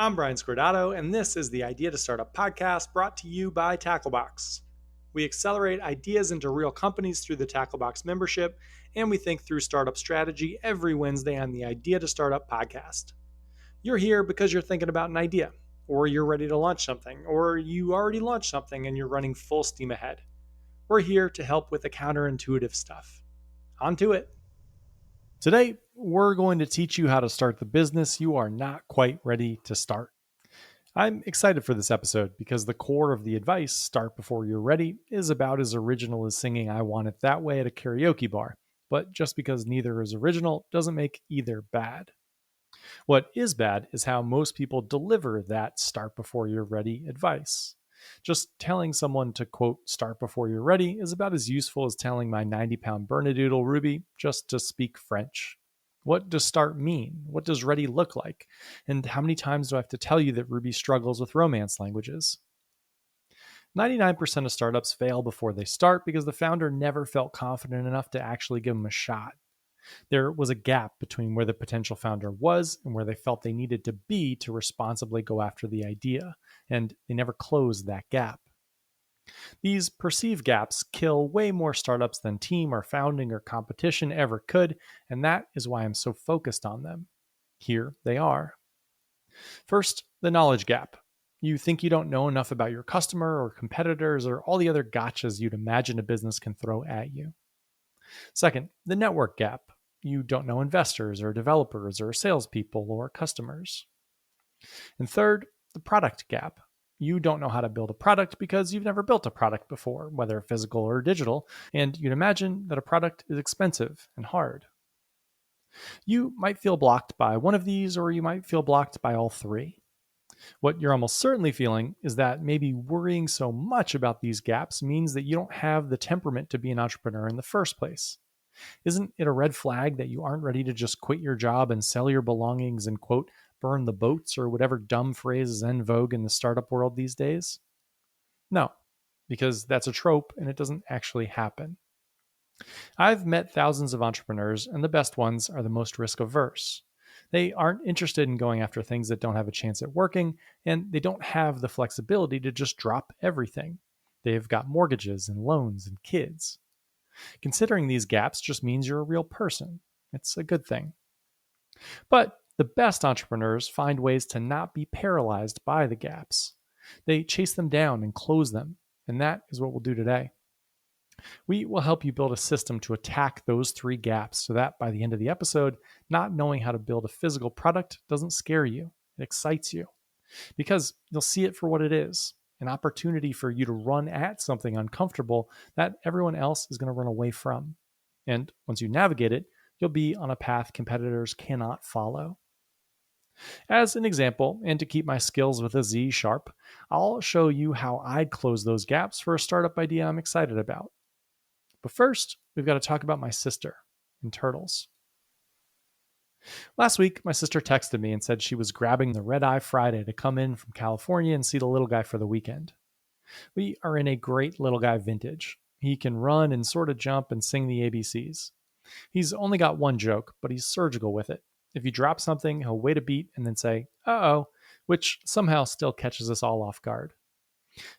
I'm Brian Scordato, and this is the Idea to Startup podcast brought to you by Tacklebox. We accelerate ideas into real companies through the Tacklebox membership, and we think through startup strategy every Wednesday on the Idea to Startup podcast. You're here because you're thinking about an idea, or you're ready to launch something, or you already launched something and you're running full steam ahead. We're here to help with the counterintuitive stuff. On to it. Today, we're going to teach you how to start the business you are not quite ready to start. I'm excited for this episode because the core of the advice, start before you're ready, is about as original as singing I Want It That Way at a karaoke bar. But just because neither is original doesn't make either bad. What is bad is how most people deliver that start before you're ready advice. Just telling someone to, quote, start before you're ready is about as useful as telling my 90-pound Bernedoodle Ruby just to speak French. What does start mean? What does ready look like? And how many times do I have to tell you that Ruby struggles with romance languages? 99% of startups fail before they start because the founder never felt confident enough to actually give them a shot. There was a gap between where the potential founder was and where they felt they needed to be to responsibly go after the idea, and they never closed that gap. These perceived gaps kill way more startups than team or founding or competition ever could, and that is why I'm so focused on them. Here they are. First, the knowledge gap. You think you don't know enough about your customer or competitors or all the other gotchas you'd imagine a business can throw at you. Second, the network gap. You don't know investors or developers or salespeople or customers. And third, the product gap. You don't know how to build a product because you've never built a product before, whether physical or digital, and you'd imagine that a product is expensive and hard. You might feel blocked by one of these, or you might feel blocked by all three. What you're almost certainly feeling is that maybe worrying so much about these gaps means that you don't have the temperament to be an entrepreneur in the first place. Isn't it a red flag that you aren't ready to just quit your job and sell your belongings and, quote, burn the boats or whatever dumb phrase is en vogue in the startup world these days? No, because that's a trope and it doesn't actually happen. I've met thousands of entrepreneurs, and the best ones are the most risk averse. They aren't interested in going after things that don't have a chance at working, and they don't have the flexibility to just drop everything. They've got mortgages and loans and kids. Considering these gaps just means you're a real person. It's a good thing. But the best entrepreneurs find ways to not be paralyzed by the gaps. They chase them down and close them, and that is what we'll do today. We will help you build a system to attack those three gaps so that by the end of the episode, not knowing how to build a physical product doesn't scare you. It excites you because you'll see it for what it is, an opportunity for you to run at something uncomfortable that everyone else is going to run away from. And once you navigate it, you'll be on a path competitors cannot follow. As an example, and to keep my skills with a Z sharp, I'll show you how I'd close those gaps for a startup idea I'm excited about. But first, we've got to talk about my sister and turtles. Last week, my sister texted me and said she was grabbing the red eye Friday to come in from California and see the little guy for the weekend. We are in a great little guy vintage. He can run and sort of jump and sing the ABCs. He's only got one joke, but he's surgical with it. If you drop something, he'll wait a beat and then say, uh-oh, which somehow still catches us all off guard.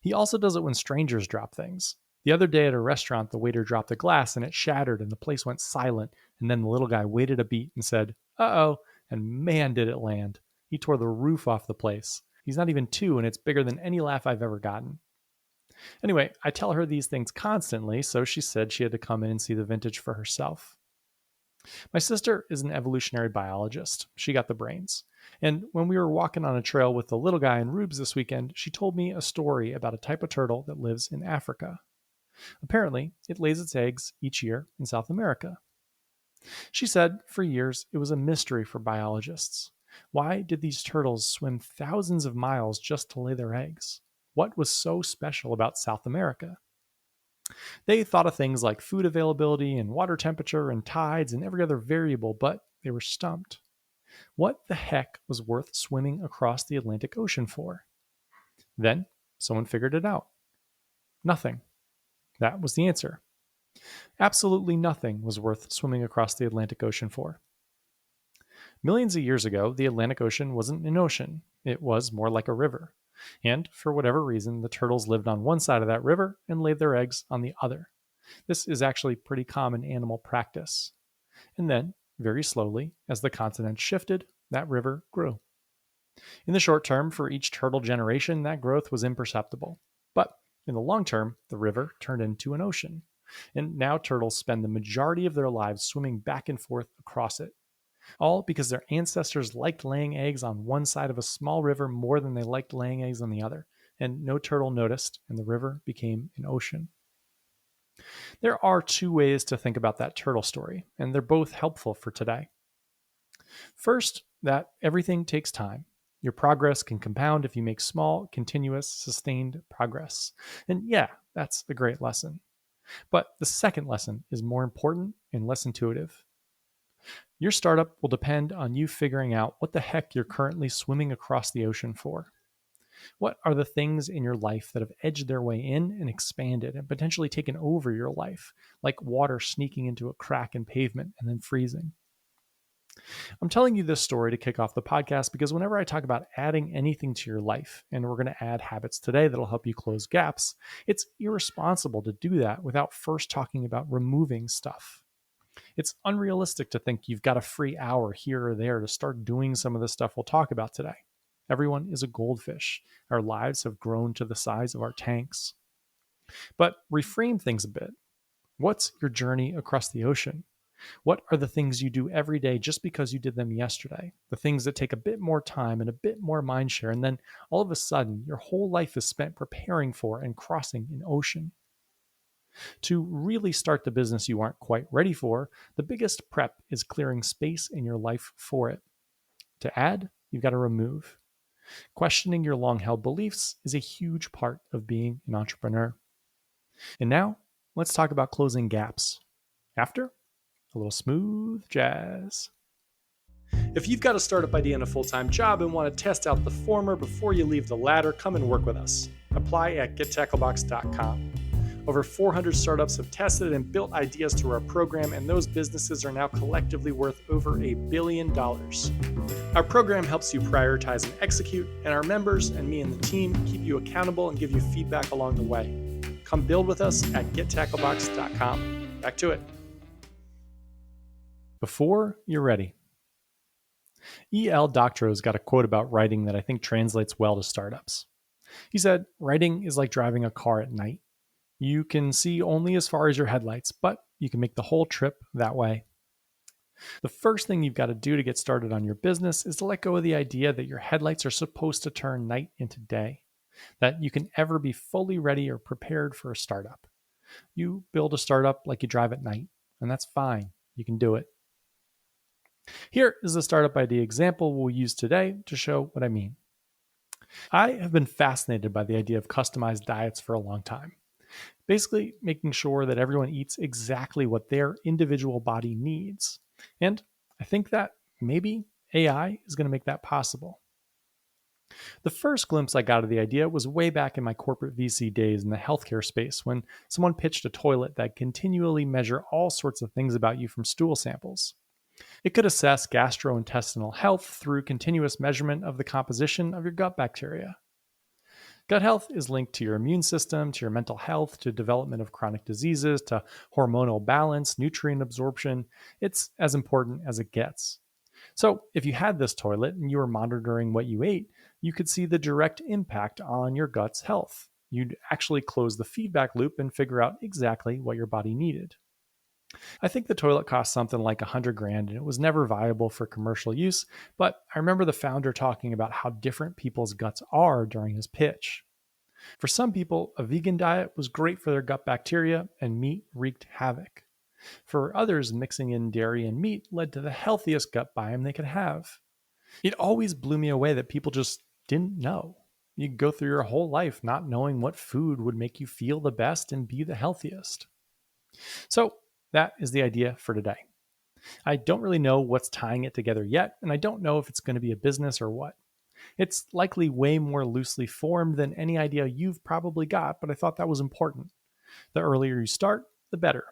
He also does it when strangers drop things. The other day at a restaurant, the waiter dropped a glass and it shattered and the place went silent. And then the little guy waited a beat and said, uh-oh, and man, did it land. He tore the roof off the place. He's not even 2 and it's bigger than any laugh I've ever gotten. Anyway, I tell her these things constantly, so she said she had to come in and see the vintage for herself. My sister is an evolutionary biologist. She got the brains. And when we were walking on a trail with the little guy and Rubes this weekend, she told me a story about a type of turtle that lives in Africa. Apparently, it lays its eggs each year in South America. She said for years it was a mystery for biologists. Why did these turtles swim thousands of miles just to lay their eggs? What was so special about South America? They thought of things like food availability and water temperature and tides and every other variable, but they were stumped. What the heck was worth swimming across the Atlantic Ocean for? Then someone figured it out. Nothing. That was the answer. Absolutely nothing was worth swimming across the Atlantic Ocean for. Millions of years ago, the Atlantic Ocean wasn't an ocean. It was more like a river. And for whatever reason, the turtles lived on one side of that river and laid their eggs on the other. This is actually pretty common animal practice. And then, very slowly, as the continent shifted, that river grew. In the short term, for each turtle generation, that growth was imperceptible. But in the long term, the river turned into an ocean. And now turtles spend the majority of their lives swimming back and forth across it, all because their ancestors liked laying eggs on one side of a small river more than they liked laying eggs on the other. And no turtle noticed, and the river became an ocean. There are two ways to think about that turtle story, and they're both helpful for today. First, that everything takes time. Your progress can compound if you make small, continuous, sustained progress. And yeah, that's a great lesson. But the second lesson is more important and less intuitive. Your startup will depend on you figuring out what the heck you're currently swimming across the ocean for. What are the things in your life that have edged their way in and expanded and potentially taken over your life, like water sneaking into a crack in pavement and then freezing? I'm telling you this story to kick off the podcast because whenever I talk about adding anything to your life, and we're going to add habits today that'll help you close gaps, it's irresponsible to do that without first talking about removing stuff. It's unrealistic to think you've got a free hour here or there to start doing some of the stuff we'll talk about today. Everyone is a goldfish. Our lives have grown to the size of our tanks. But reframe things a bit. What's your journey across the ocean? What are the things you do every day just because you did them yesterday? The things that take a bit more time and a bit more mind share, and then all of a sudden, your whole life is spent preparing for and crossing an ocean. To really start the business you aren't quite ready for, the biggest prep is clearing space in your life for it. To add, you've got to remove. Questioning your long-held beliefs is a huge part of being an entrepreneur. And now, let's talk about closing gaps. After a little smooth jazz. If you've got a startup idea and a full-time job and want to test out the former before you leave the latter, come and work with us. Apply at gettacklebox.com. Over 400 startups have tested and built ideas through our program, and those businesses are now collectively worth over $1 billion. Our program helps you prioritize and execute, and our members and me and the team keep you accountable and give you feedback along the way. Come build with us at gettacklebox.com. Back to it. Before you're ready. E.L. Doctorow's got a quote about writing that I think translates well to startups. He said, "Writing is like driving a car at night. You can see only as far as your headlights, but you can make the whole trip that way." The first thing you've got to do to get started on your business is to let go of the idea that your headlights are supposed to turn night into day, that you can ever be fully ready or prepared for a startup. You build a startup like you drive at night, and that's fine. You can do it. Here is the startup idea example we'll use today to show what I mean. I have been fascinated by the idea of customized diets for a long time. Basically, making sure that everyone eats exactly what their individual body needs. And I think that maybe AI is going to make that possible. The first glimpse I got of the idea was way back in my corporate VC days in the healthcare space when someone pitched a toilet that continually measure all sorts of things about you from stool samples. It could assess gastrointestinal health through continuous measurement of the composition of your gut bacteria. Gut health is linked to your immune system, to your mental health, to development of chronic diseases, to hormonal balance, nutrient absorption. It's as important as it gets. So if you had this toilet and you were monitoring what you ate, you could see the direct impact on your gut's health. You'd actually close the feedback loop and figure out exactly what your body needed. I think the toilet cost something like $100,000 and it was never viable for commercial use, but I remember the founder talking about how different people's guts are during his pitch. For some people, a vegan diet was great for their gut bacteria and meat wreaked havoc. For others, mixing in dairy and meat led to the healthiest gut biome they could have. It always blew me away that people just didn't know. You go through your whole life not knowing what food would make you feel the best and be the healthiest. So that is the idea for today. I don't really know what's tying it together yet, and I don't know if it's going to be a business or what. It's likely way more loosely formed than any idea you've probably got, but I thought that was important. The earlier you start, the better.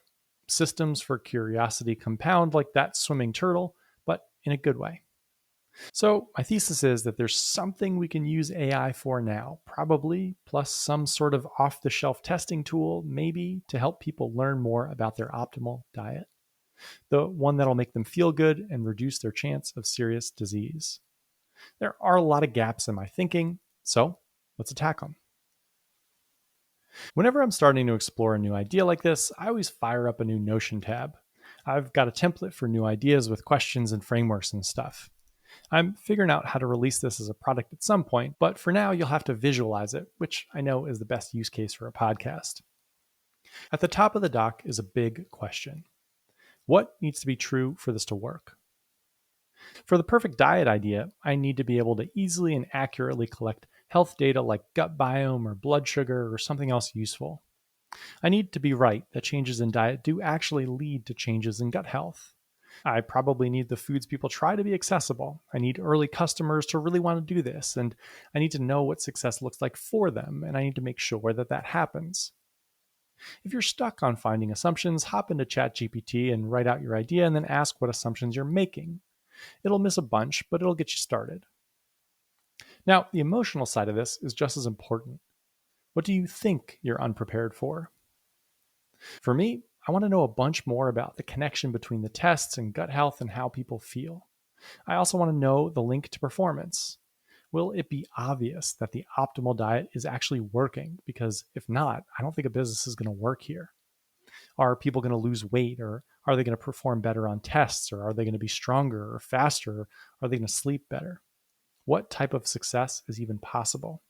Systems for curiosity compound like that swimming turtle, but in a good way. So, my thesis is that there's something we can use AI for now, probably, plus some sort of off the shelf testing tool, maybe, to help people learn more about their optimal diet. The one that'll make them feel good and reduce their chance of serious disease. There are a lot of gaps in my thinking, so let's attack them. Whenever I'm starting to explore a new idea like this, I always fire up a new Notion tab. I've got a template for new ideas with questions and frameworks and stuff. I'm figuring out how to release this as a product at some point, but for now, you'll have to visualize it, which I know is the best use case for a podcast. At the top of the doc is a big question. What needs to be true for this to work? For the perfect diet idea, I need to be able to easily and accurately collect health data like gut biome or blood sugar or something else useful. I need to be right that changes in diet do actually lead to changes in gut health. I probably need the foods people try to be accessible. I need early customers to really want to do this, and I need to know what success looks like for them, and I need to make sure that that happens. If you're stuck on finding assumptions, hop into ChatGPT and write out your idea and then ask what assumptions you're making. It'll miss a bunch, but it'll get you started. Now, the emotional side of this is just as important. What do you think you're unprepared for? For me, I want to know a bunch more about the connection between the tests and gut health and how people feel. I also want to know the link to performance. Will it be obvious that the optimal diet is actually working? Because if not, I don't think a business is going to work here. Are people going to lose weight, or are they going to perform better on tests, or are they going to be stronger or faster, or are they going to sleep better? What type of success is even possible?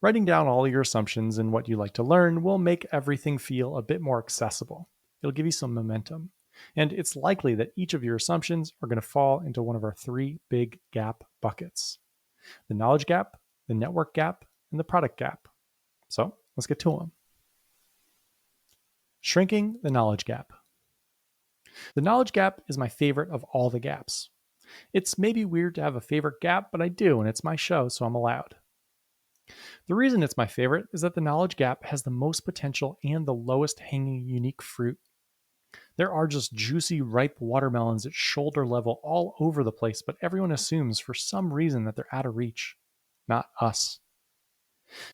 Writing down all your assumptions and what you like to learn will make everything feel a bit more accessible. It'll give you some momentum. And it's likely that each of your assumptions are going to fall into one of our three big gap buckets: the knowledge gap, the network gap, and the product gap. So let's get to them. Shrinking the knowledge gap. The knowledge gap is my favorite of all the gaps. It's maybe weird to have a favorite gap, but I do, and it's my show, so I'm allowed. The reason it's my favorite is that the knowledge gap has the most potential and the lowest hanging unique fruit. There are just juicy, ripe watermelons at shoulder level all over the place, but everyone assumes for some reason that they're out of reach. Not us.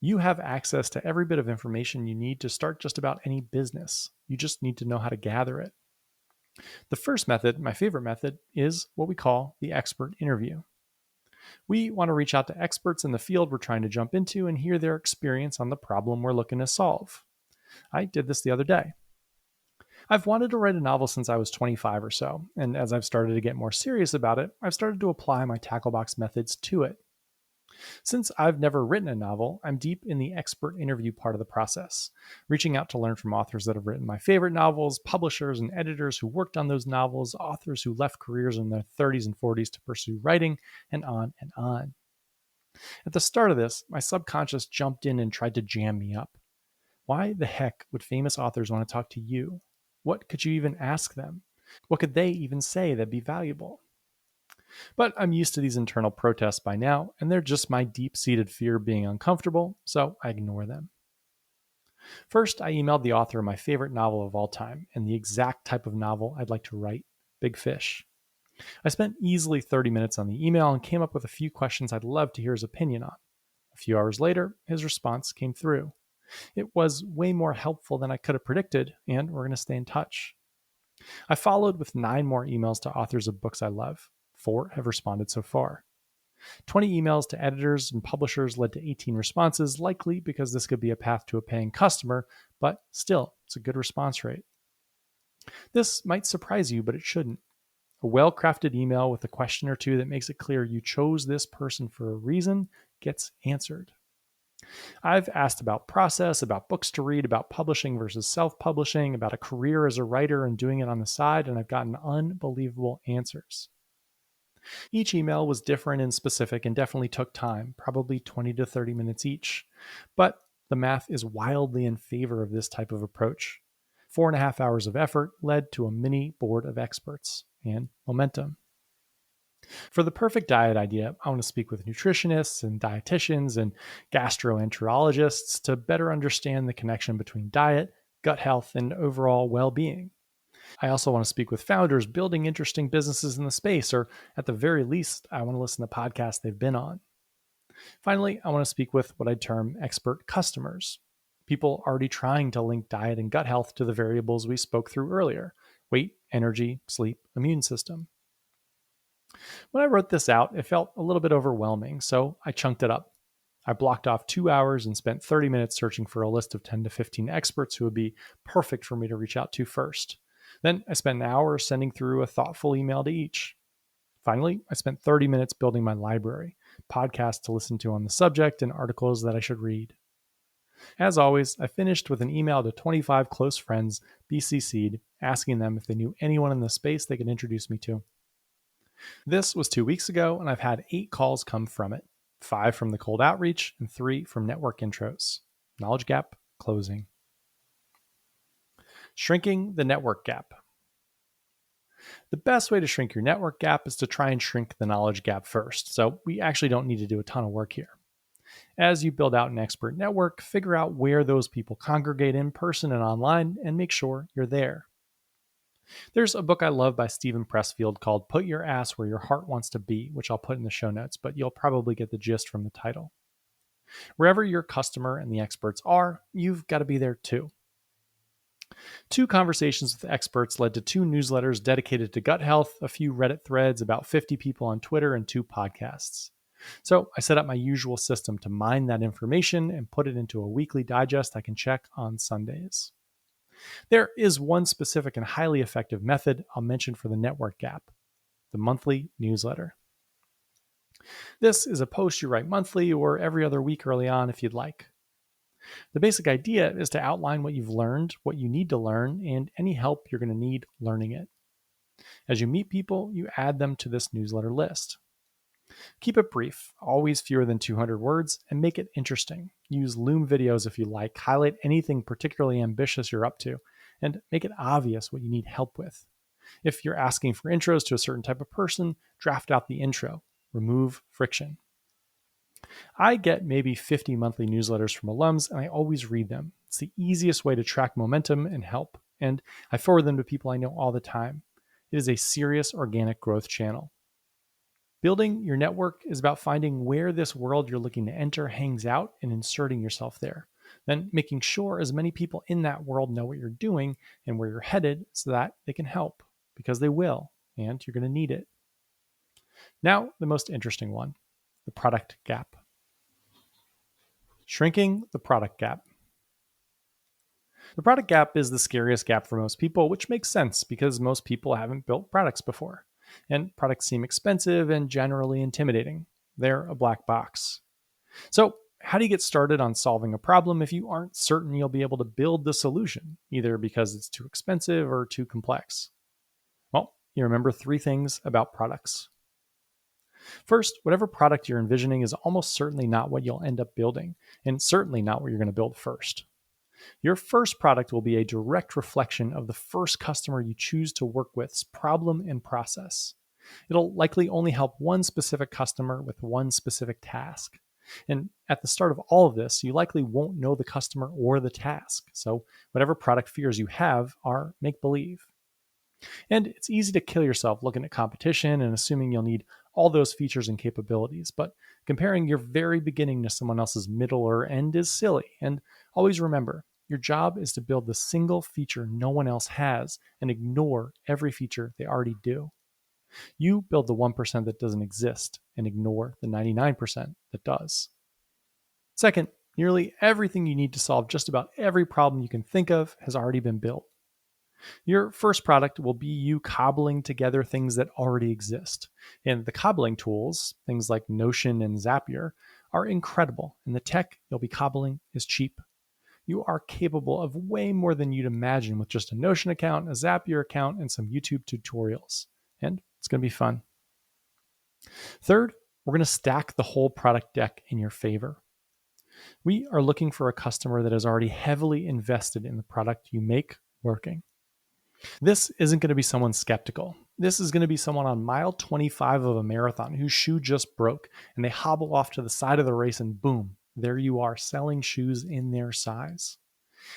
You have access to every bit of information you need to start just about any business. You just need to know how to gather it. The first method, my favorite method, is what we call the expert interview. We want to reach out to experts in the field we're trying to jump into and hear their experience on the problem we're looking to solve. I did this the other day. I've wanted to write a novel since I was 25 or so, and as I've started to get more serious about it, I've started to apply my Tacklebox methods to it. Since I've never written a novel, I'm deep in the expert interview part of the process, reaching out to learn from authors that have written my favorite novels, publishers and editors who worked on those novels, authors who left careers in their 30s and 40s to pursue writing, and on and on. At the start of this, my subconscious jumped in and tried to jam me up. Why the heck would famous authors want to talk to you? What could you even ask them? What could they even say that'd be valuable? But I'm used to these internal protests by now, and they're just my deep-seated fear of being uncomfortable, so I ignore them. First, I emailed the author of my favorite novel of all time and the exact type of novel I'd like to write: Big Fish. I spent easily 30 minutes on the email and came up with a few questions I'd love to hear his opinion on. A few hours later, his response came through. It was way more helpful than I could have predicted, and we're going to stay in touch. I followed with 9 more emails to authors of books I love. 4 have responded so far. 20 emails to editors and publishers led to 18 responses, likely because this could be a path to a paying customer, but still, it's a good response rate. This might surprise you, but it shouldn't. A well-crafted email with a question or two that makes it clear you chose this person for a reason gets answered. I've asked about process, about books to read, about publishing versus self-publishing, about a career as a writer and doing it on the side, and I've gotten unbelievable answers. Each email was different and specific and definitely took time, probably 20 to 30 minutes each. But the math is wildly in favor of this type of approach. 4.5 hours of effort led to a mini board of experts and momentum. For the perfect diet idea, I want to speak with nutritionists and dietitians and gastroenterologists to better understand the connection between diet, gut health, and overall well-being. I also want to speak with founders building interesting businesses in the space, or at the very least, I want to listen to podcasts they've been on. Finally, I want to speak with what I term expert customers, people already trying to link diet and gut health to the variables we spoke through earlier: weight, energy, sleep, immune system. When I wrote this out, it felt a little bit overwhelming, so I chunked it up. I blocked off 2 hours and spent 30 minutes searching for a list of 10 to 15 experts who would be perfect for me to reach out to first. Then I spent an hour sending through a thoughtful email to each. Finally, I spent 30 minutes building my library, podcasts to listen to on the subject, and articles that I should read. As always, I finished with an email to 25 close friends, BCC'd, asking them if they knew anyone in the space they could introduce me to. This was 2 weeks ago, and I've had 8 calls come from it: 5 from the cold outreach and 3 from network intros. Knowledge gap closing. Shrinking the network gap. The best way to shrink your network gap is to try and shrink the knowledge gap first, so we actually don't need to do a ton of work here. As you build out an expert network, figure out where those people congregate in person and online, and make sure you're there. There's a book I love by Stephen Pressfield called Put Your Ass Where Your Heart Wants to Be, which I'll put in the show notes, but you'll probably get the gist from the title. Wherever your customer and the experts are, you've got to be there too. 2 conversations with experts led to 2 newsletters dedicated to gut health, a few Reddit threads, about 50 people on Twitter, and 2 podcasts. So I set up my usual system to mine that information and put it into a weekly digest I can check on Sundays. There is one specific and highly effective method I'll mention for the network gap: the monthly newsletter. This is a post you write monthly or every other week early on if you'd like. The basic idea is to outline what you've learned, what you need to learn, and any help you're going to need learning it. As you meet people, you add them to this newsletter list. Keep it brief, always fewer than 200 words, and make it interesting. Use Loom videos if you like, highlight anything particularly ambitious you're up to, and make it obvious what you need help with. If you're asking for intros to a certain type of person, draft out the intro. Remove friction. I get maybe 50 monthly newsletters from alums, and I always read them. It's the easiest way to track momentum and help, and I forward them to people I know all the time. It is a serious organic growth channel. Building your network is about finding where this world you're looking to enter hangs out and inserting yourself there. Then making sure as many people in that world know what you're doing and where you're headed so that they can help, because they will, and you're going to need it. Now, the most interesting one: the product gap. Shrinking the product gap. The product gap is the scariest gap for most people, which makes sense because most people haven't built products before, and products seem expensive and generally intimidating. They're a black box. So, how do you get started on solving a problem if you aren't certain you'll be able to build the solution, either because it's too expensive or too complex? Well, you remember 3 things about products. First, whatever product you're envisioning is almost certainly not what you'll end up building, and certainly not what you're going to build first. Your first product will be a direct reflection of the first customer you choose to work with's problem and process. It'll likely only help one specific customer with one specific task. And at the start of all of this, you likely won't know the customer or the task, so whatever product fears you have are make-believe. And it's easy to kill yourself looking at competition and assuming you'll need all those features and capabilities, but comparing your very beginning to someone else's middle or end is silly. And always remember, your job is to build the single feature no one else has and ignore every feature they already do. You build the 1% that doesn't exist and ignore the 99% that does. Second, nearly everything you need to solve just about every problem you can think of has already been built. Your first product will be you cobbling together things that already exist. And the cobbling tools, things like Notion and Zapier, are incredible, and the tech you'll be cobbling is cheap. You are capable of way more than you'd imagine with just a Notion account, a Zapier account, and some YouTube tutorials. And it's going to be fun. Third, we're going to stack the whole product deck in your favor. We are looking for a customer that is already heavily invested in the product you make working. This isn't going to be someone skeptical. This is going to be someone on mile 25 of a marathon whose shoe just broke, and they hobble off to the side of the race and boom, there you are selling shoes in their size.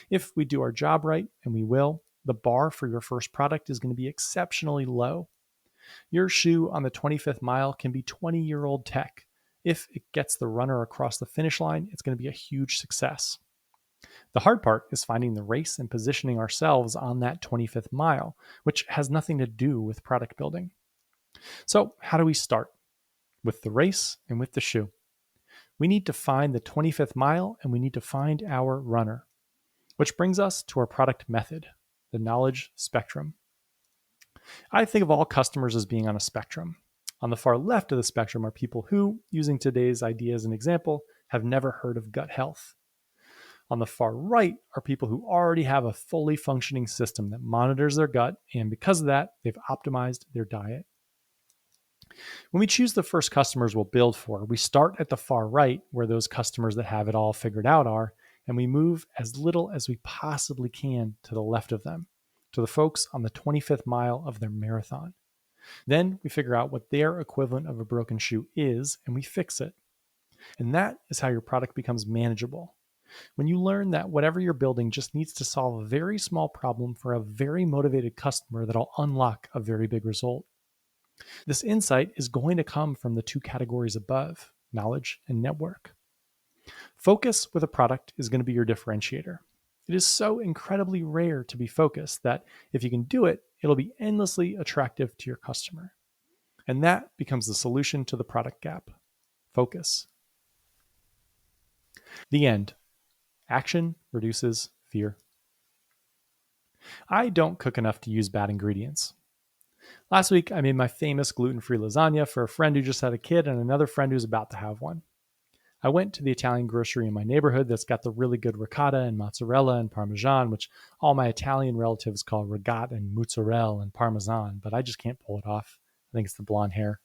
If we do our job right, and we will, the bar for your first product is going to be exceptionally low. Your shoe on the 25th mile can be 20-year-old tech. If it gets the runner across the finish line, it's going to be a huge success. The hard part is finding the race and positioning ourselves on that 25th mile, which has nothing to do with product building. So, how do we start? With the race and with the shoe. We need to find the 25th mile and we need to find our runner, which brings us to our product method, the knowledge spectrum. I think of all customers as being on a spectrum. On the far left of the spectrum are people who, using today's idea as an example, have never heard of gut health. On the far right are people who already have a fully functioning system that monitors their gut, and because of that, they've optimized their diet. When we choose the first customers we'll build for, we start at the far right, where those customers that have it all figured out are, and we move as little as we possibly can to the left of them, to the folks on the 25th mile of their marathon. Then we figure out what their equivalent of a broken shoe is, and we fix it. And that is how your product becomes manageable. When you learn that whatever you're building just needs to solve a very small problem for a very motivated customer that'll unlock a very big result. This insight is going to come from the two categories above, knowledge and network. Focus with a product is going to be your differentiator. It is so incredibly rare to be focused that if you can do it, it'll be endlessly attractive to your customer. And that becomes the solution to the product gap. Focus. The end. Action reduces fear. I don't cook enough to use bad ingredients. Last week, I made my famous gluten-free lasagna for a friend who just had a kid and another friend who's about to have one. I went to the Italian grocery in my neighborhood that's got the really good ricotta and mozzarella and parmesan, which all my Italian relatives call rigat and mozzarella and parmesan, but I just can't pull it off. I think it's the blonde hair.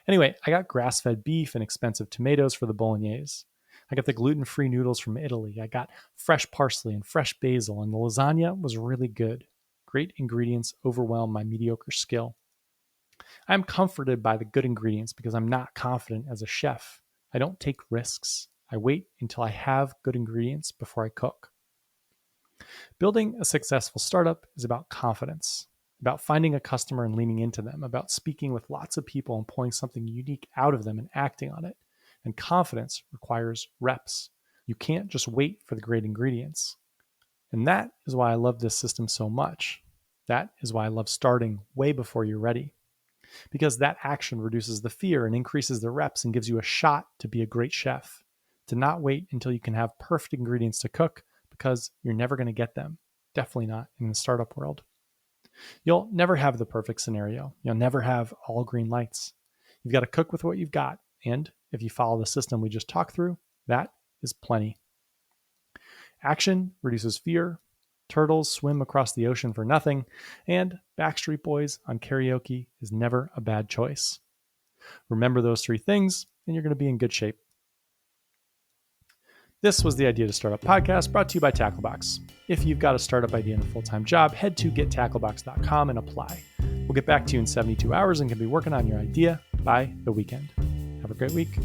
Anyway, I got grass-fed beef and expensive tomatoes for the bolognese. I got the gluten-free noodles from Italy. I got fresh parsley and fresh basil, and the lasagna was really good. Great ingredients overwhelm my mediocre skill. I'm comforted by the good ingredients because I'm not confident as a chef. I don't take risks. I wait until I have good ingredients before I cook. Building a successful startup is about confidence, about finding a customer and leaning into them, about speaking with lots of people and pulling something unique out of them and acting on it. And confidence requires reps. You can't just wait for the great ingredients. And that is why I love this system so much. That is why I love starting way before you're ready. Because that action reduces the fear and increases the reps and gives you a shot to be a great chef. To not wait until you can have perfect ingredients to cook, because you're never going to get them. Definitely not in the startup world. You'll never have the perfect scenario. You'll never have all green lights. You've got to cook with what you've got. And if you follow the system we just talked through, that is plenty. Action reduces fear. Turtles swim across the ocean for nothing. And Backstreet Boys on karaoke is never a bad choice. Remember those three things, and you're going to be in good shape. This was the Idea to Startup podcast brought to you by Tacklebox. If you've got a startup idea and a full-time job, head to gettacklebox.com and apply. We'll get back to you in 72 hours and can be working on your idea by the weekend. Have a great week.